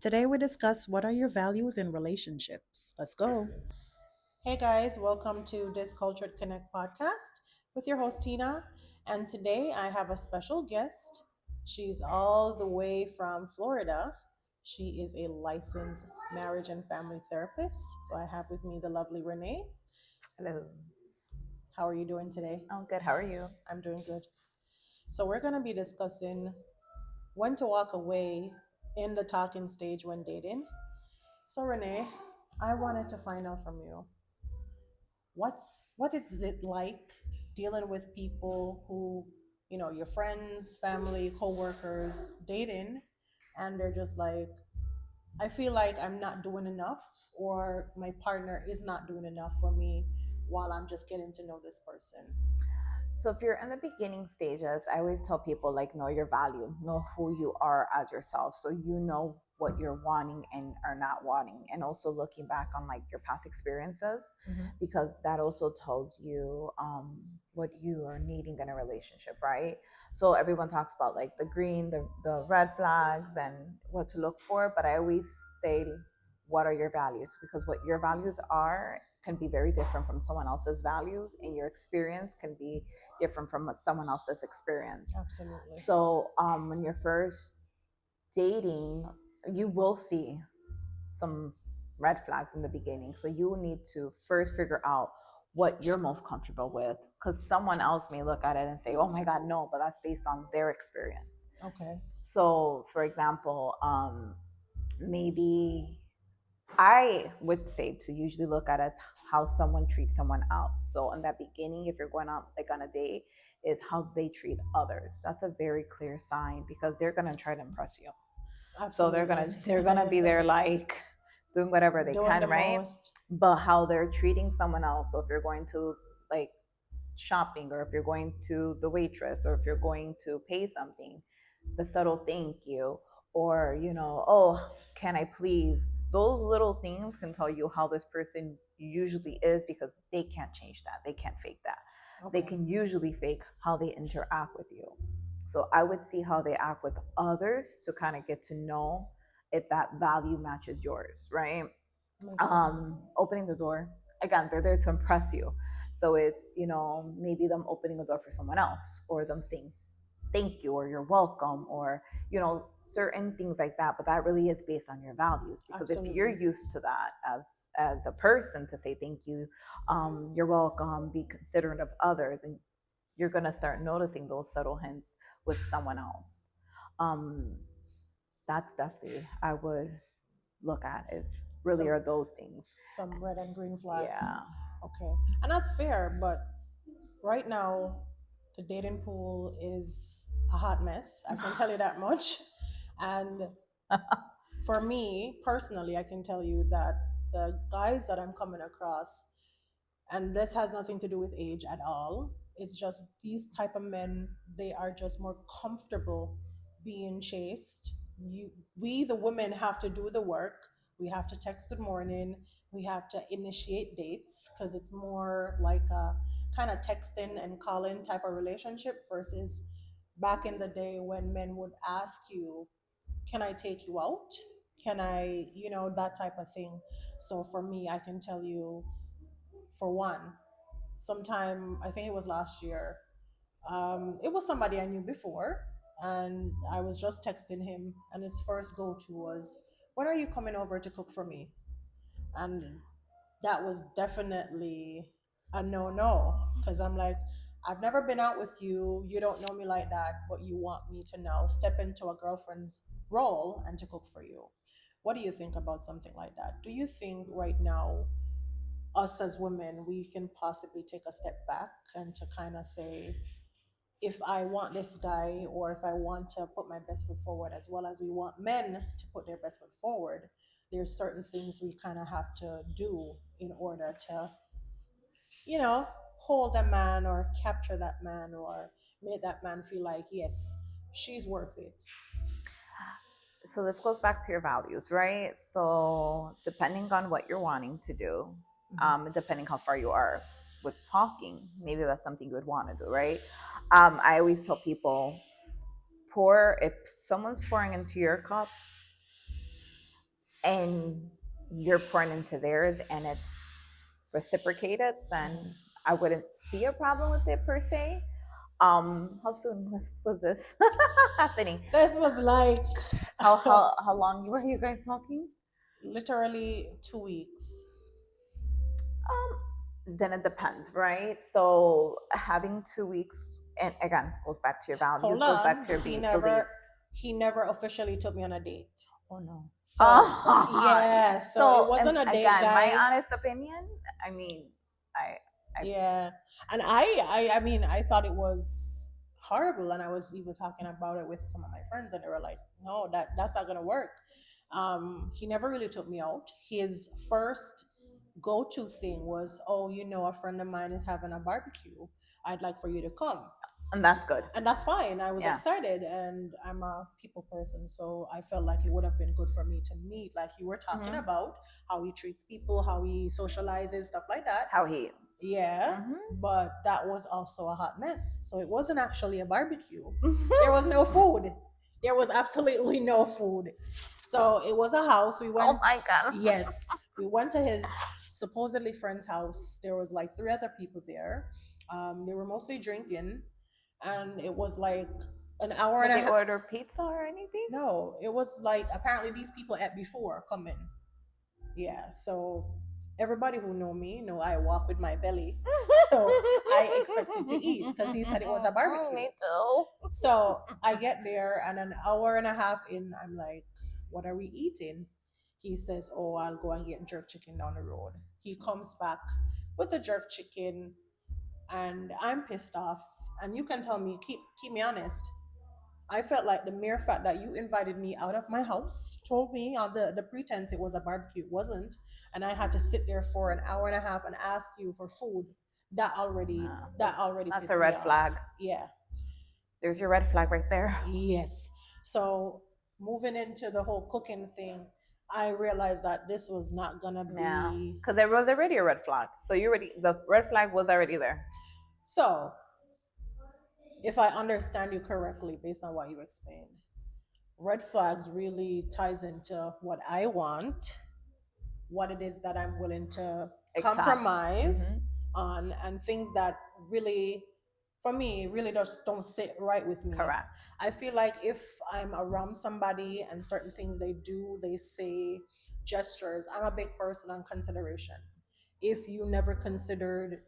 Today we discuss what are your values in relationships. Let's go. Hey guys, welcome to this Cultured Connect podcast with your host Tina. And today I have a special guest. She's all the way from Florida. She is a licensed marriage and family therapist. So I have with me the lovely Renee. Hello. How are you doing today? I'm good. How are you? I'm doing good. So we're going to be discussing when to walk away in the talking stage when dating. So Renee, I wanted to find out from you what is it like dealing with people who, your friends, family, coworkers, dating, and they're just like, I feel like I'm not doing enough, or my partner is not doing enough for me while I'm just getting to know this person. So, if you're in the beginning stages, I always tell people, like, know your value, know who you are as yourself. So, you know what you're wanting and are not wanting. And also looking back on like your past experiences, Mhm. because that also tells you what you are needing in a relationship, right? So, everyone talks about like the green, the red flags, and what to look for. But I always say, what are your values? Because what your values are can be very different from someone else's values, and your experience can be different from someone else's experience. Absolutely. So when you're first dating, you will see some red flags in the beginning. So you need to first figure out what you're most comfortable with, because someone else may look at it and say, oh my God, no, but that's based on their experience. Okay. So for example, maybe I would say to usually look at as how someone treats someone else. So in that beginning, if you're going out like on a date, is how they treat others. That's a very clear sign, because they're gonna try to impress you. So they're Absolutely. gonna be there like doing whatever they Doing can, the right? most. But how they're treating someone else. So if you're going to like shopping, or if you're going to the waitress, or if you're going to pay something, the subtle thank you, or oh, can I please, those little things can tell you how this person usually is, because they can't change that, they can't fake that. They Okay. can usually fake how they interact with you. So I would see how they act with others to kind of get to know if that value matches yours, right? Makes sense. Opening the door, again, they're there to impress you. So it's maybe them opening the door for someone else, or them saying thank you, or you're welcome, or certain things like that. But that really is based on your values, because if you're Absolutely. used to that as a person, to say thank you, you're welcome, be considerate of others, and you're going to start noticing those subtle hints with someone else. um that's definitely I would look at, is really Some are those things. some red and green flags. Yeah. Okay. And that's fair, but right now the dating pool is a hot mess. I can tell you that much. And for me personally, I can tell you that the guys that I'm coming across, and this has nothing to do with age at all, it's just these type of men, they are just more comfortable being chased. We the women have to do the work. We have to text good morning, we have to initiate dates, because it's more like a kind of texting and calling type of relationship versus back in the day when men would ask you, can I take you out, can I, that type of thing. So for me, I can tell you, for one, sometime I think it was last year. It was somebody I knew before, and I was just texting him, and his first go to was, "When are you coming over to cook for me?" And that was definitely a no, because I'm like, I've never been out with you. You don't know me like that, but you want me to now step into a girlfriend's role and to cook for you. What do you think about something like that? Do you think right now, us as women, we can possibly take a step back and to kind of say, if I want this guy, or if I want to put my best foot forward, as well as we want men to put their best foot forward, there's certain things we kind of have to do in order to, you know, hold a man or capture that man or make that man feel like, yes, she's worth it. So this goes back to your values, right? So depending on what you're wanting to do, Mhm. depending how far you are with talking, maybe that's something you would want to do, right? I always tell people, pour if someone's pouring into your cup, and you're pouring into theirs and it's reciprocated, then I wouldn't see a problem with it per se. How soon was this happening? This was like How long were you guys talking? literally 2 weeks. Then it depends, right? So having 2 weeks, and again, goes back to your values, Hold goes back on. to your He beliefs. never officially took me on a date. Oh no. So yeah, so it wasn't a date, again, my guys. honest opinion. I mean, I Yeah, and I mean, I thought it was horrible, and I was even talking about it with some of my friends, and they were like, "No, that's not gonna work." He never really took me out. His first go-to thing was, "Oh, you know, a friend of mine is having a barbecue. I'd like for you to come." and that's good. And that's fine. I was Yeah. excited, and I'm a people person, so I felt like it would have been good for me to meet, like you were talking Mhm. about, how he treats people, how he socializes, stuff like that. How he? Yeah, Mhm. but that was also a hot mess. So it wasn't actually a barbecue. There was no food. There was absolutely no food. So it was a house. We Oh went. my god. Yes, we went to his supposedly friend's house. There was like three other people there. They were mostly drinking, and it was like an hour Did and a they half. order pizza or anything? No, it was like apparently these people ate before coming. Yeah, so everybody who know me know I walk with my belly. So I expected to eat because he said it was a barbecue. Me too. So I get there, and an hour and a half in, I'm like, "What are we eating?" He says, "Oh, I'll go and get jerk chicken down the road." He comes back with the jerk chicken, and I'm pissed off. And you can tell me, keep me honest. I felt like the mere fact that you invited me out of my house, told me on the pretense it was a barbecue, it wasn't, and I had to sit there for an hour and a half and ask you for food. That already That's pissed a me red off. flag. Yeah. There's your red flag right there. Yes. So moving into the whole cooking thing, I realized that this was not gonna be. Yeah, because there was already a red flag. So the red flag was already there. So, if I understand you correctly, based on what you explained, red flags really ties into what I want, what it is that I'm willing to Accept. compromise on, and things that really, for me, really just don't sit right with me. Correct. I feel like if I'm around somebody and certain things they do, they say, gestures, I'm a big person on consideration. If you never considered,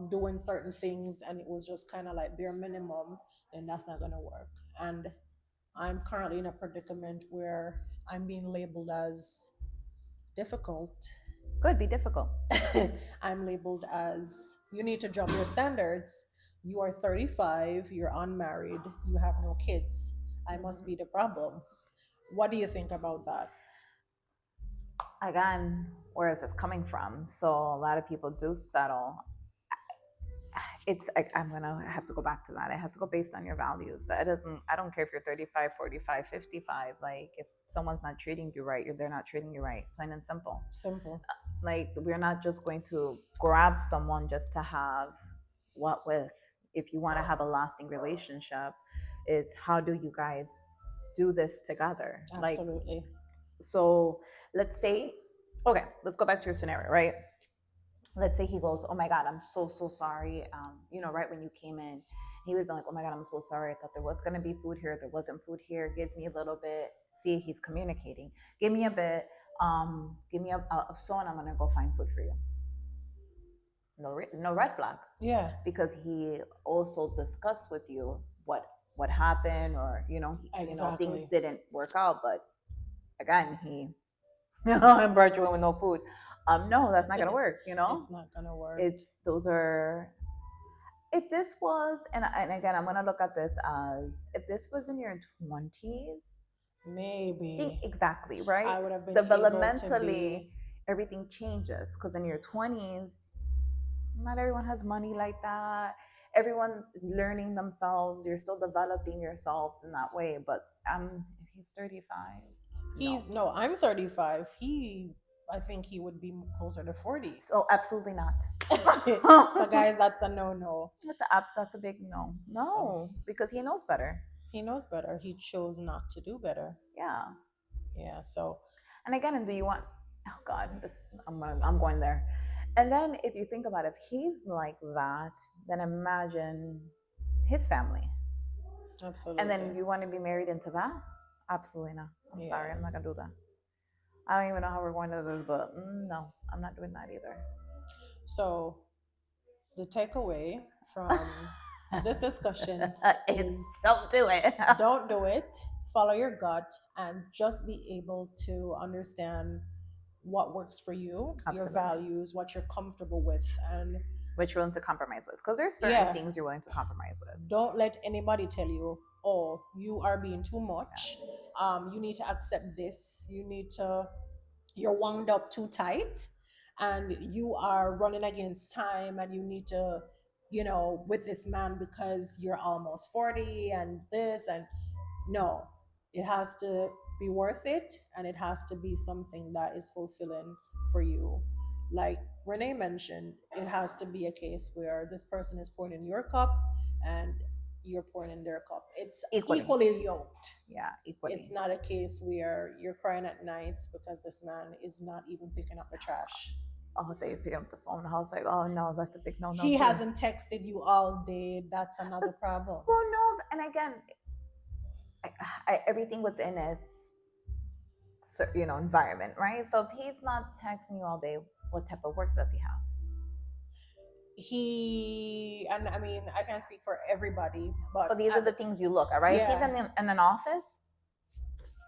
doing certain things and it was just kind of like bare minimum, then that's not going to work. And I'm currently in a predicament where I'm being labeled as difficult. Good, be difficult. I'm labeled as you need to drop your standards. You are 35, you're unmarried, you have no kids. I must be the problem. What do you think about that? Again, where is this coming from? So a lot of people do settle. It's I'm gonna have to go back to that. It has to go based on your values. I don't care if you're 35, 45, 55. Like if someone's not treating you right, they're not treating you right. Plain and simple. Simple. Like we're not just going to grab someone just to have what with. If you want to have a lasting relationship, is how do you guys do this together? Absolutely. Like, so let's say, okay, let's go back to your scenario, right? Let's say he goes, "Oh my God, I'm so sorry." Right when you came in, he would be like, "Oh my God, I'm so sorry. I thought there was gonna be food here. There wasn't food here. Give me a little bit." See, he's communicating. Give me a bit. Give me a so, and I'm gonna go find food for you. No red flag. Yeah. Because he also discussed with you what happened, or Exactly. things didn't work out. But again, he brought you in with no food. No, that's not gonna work. It's not gonna work. Those are. If this was, and again, I'm gonna look at this as if this was in your 20s, maybe exactly right. I would have been developmentally. Everything changes because in your 20s, not everyone has money like that. Everyone learning themselves. You're still developing yourselves in that way. But if he's 35, no, I'm 35. I think he would be closer to 40. So absolutely not. So guys, that's a no. That's a big no. No, because he knows better. He knows better. He chose not to do better. Yeah. Yeah. So And again, and do you want, oh God, I'm going there. And then if you think about it, if he's like that, then imagine his family. Absolutely. And then you want to be married into that? Absolutely not. I'm sorry, Yeah. I'm not gonna do that. I don't even know how we're going to do this, but no, I'm not doing that either. So the takeaway from this discussion It's is don't do it. don't do it, follow your gut, and just be able to understand what works for you, your Absolutely. values, what you're comfortable with, and Which you're willing to compromise with, because there's certain yeah, things you're willing to compromise with. don't let anybody tell you, oh, you are being too much. Yes. You need to accept this. You need to, you're wound up too tight and you are running against time and you need to, with this man because you're almost 40 and this and no, it has to be worth it and it has to be something that is fulfilling for you. Like Renee mentioned, it has to be a case where this person is pouring in your cup and you're pouring in their cup. It's equally yoked. Yeah, equally. It's not a case where you're crying at nights because this man is not even picking up the trash. Oh, they pick up the phone. I was like, oh no, that's a big no. He hasn't texted you all day. That's another problem. Well, no, and again, everything within is, environment, right? So if he's not texting you all day, what type of work does he have? And I mean, I can't speak for everybody, but these are the things you look at, right? Yeah. If he's in an office,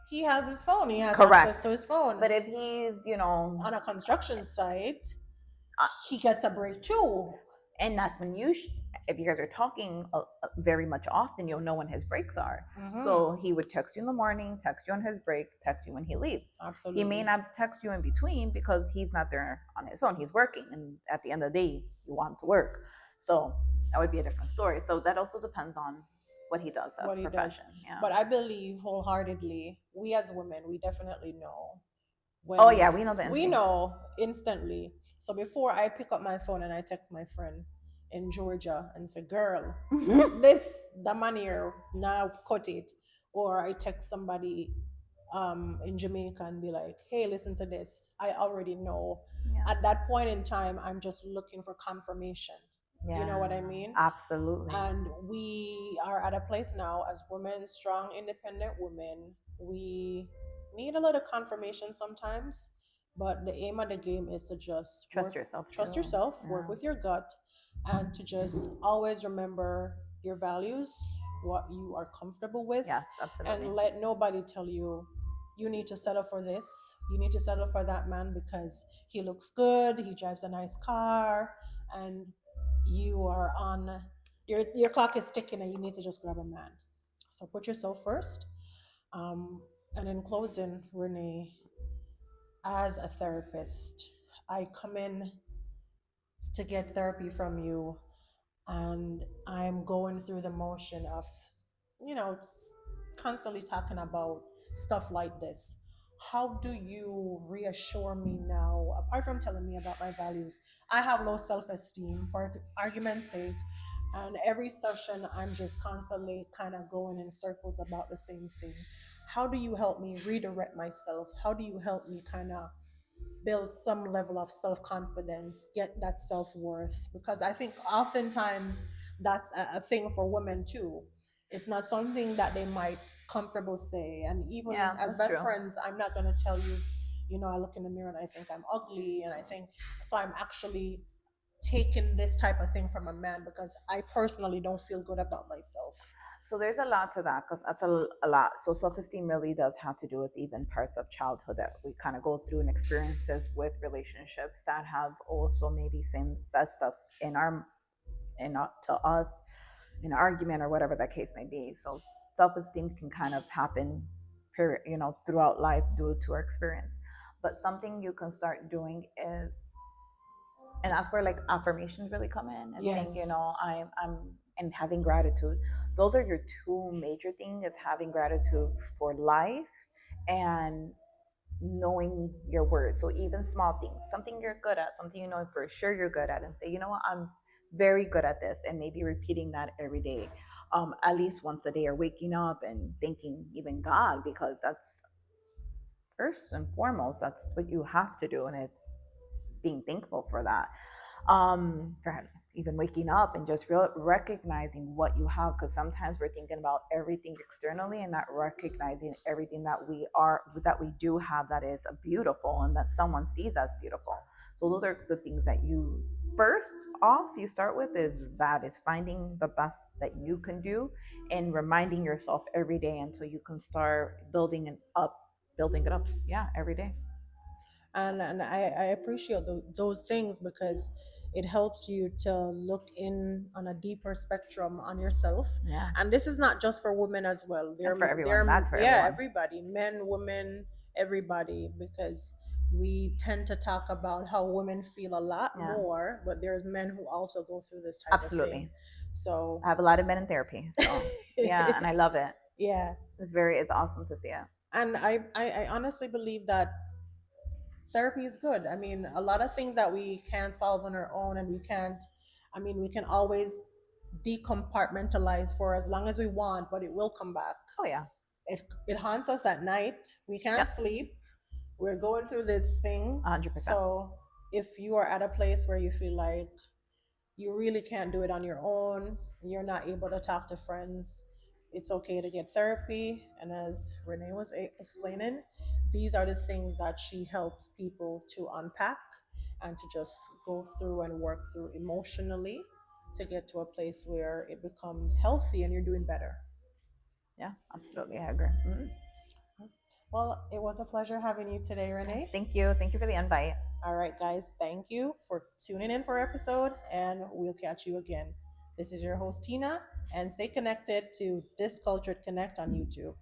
he has his phone. He has correct, access to his phone. But if he's, on a construction site, he gets a break too. And that's when if you guys are talking very much often, you'll know when his breaks are. Mhm. So he would text you in the morning, text you on his break, text you when he leaves. Absolutely. He may not text you in between because he's not there on his phone. He's working, and at the end of the day, you want him to work. So that would be a different story. So that also depends on what he does as a profession. Yeah. But I believe wholeheartedly, we as women, we definitely know. We know the instincts. We know instantly. So before I pick up my phone and I text my friend in Georgia and say, girl, the money here, now cut it. Or I text somebody in Jamaica and be like, hey, listen to this. I already know. Yeah. At that point in time, I'm just looking for confirmation. Yeah. You know what I mean? Absolutely. And we are at a place now as women, strong, independent women, we need a little confirmation sometimes. But the aim of the game is to just trust yourself. Trust yourself, work with your gut, and to just always remember your values, what you are comfortable with. Yes, absolutely. And let nobody tell you you need to settle for this, you need to settle for that man because he looks good, he drives a nice car, and you are on your clock is ticking and you need to just grab a man. So put yourself first. And in closing, Renee, as a therapist, I come in to get therapy from you, and I'm going through the motion of, constantly talking about stuff like this. How do you reassure me now, apart from telling me about my values? I have low self esteem, for argument's sake, and every session I'm just constantly kind of going in circles about the same thing. How do you help me redirect myself? How do you help me kind of build some level of self-confidence, get that self-worth? Because I think oftentimes that's a thing for women too. It's not something that they might comfortable say. And even as best friends, I'm not going to tell you, I look in the mirror and I think I'm ugly, and I think so I'm actually taking this type of thing from a man because I personally don't feel good about myself. So there's a lot to that, because that's a lot. So self-esteem really does have to do with even parts of childhood that we kind of go through, and experiences with relationships that have also maybe said stuff to us in an argument or whatever that case may be. So self-esteem can kind of happen, throughout life due to our experience. But something you can start doing is, and that's where like affirmations really come in, and saying, I'm and having gratitude. Those are your two major things: is having gratitude for life and knowing your worth. So even small things, something you're good at, something you know for sure you're good at, and say, I'm very good at this, and maybe repeating that every day, at least once a day, or waking up and thanking even God, because first and foremost, that's what you have to do, and it's being thankful for that. For even waking up and just recognizing what you have, because sometimes we're thinking about everything externally and not recognizing everything that we do have that is beautiful and that someone sees as beautiful. So those are the things that you first off you start with, is finding the best that you can do and reminding yourself every day until you can start building it up, yeah, every day. And I appreciate those things because it helps you to look in on a deeper spectrum on yourself. Yeah, And this is not just for women as well. that's for everyone. They're That's for yeah, everyone. everybody, men, women, everybody, because we tend to talk about how women feel a lot Yeah, more, but there's men who also go through this type of thing. absolutely. So I have a lot of men in therapy, so yeah, and I love it. yeah, It's awesome to see it. and I honestly believe that therapy is good. I mean, a lot of things that we can't solve on our own, and we can't, I mean, we can always decompartmentalize for as long as we want, but it will come back. Oh yeah, It haunts us at night. We can't yep, sleep. We're going through this thing. 100%. So if you are at a place where you feel like you really can't do it on your own, you're not able to talk to friends, it's okay to get therapy. And as Renee was explaining, these are the things that she helps people to unpack and to just go through and work through emotionally to get to a place where it becomes healthy and you're doing better. Yeah, absolutely, I agree. Well, it was a pleasure having you today, Renee. Thank you for the invite. All right, guys, thank you for tuning in for our episode, and we'll catch you again. This is your host, Tina, and stay connected to Discultured Connect on YouTube.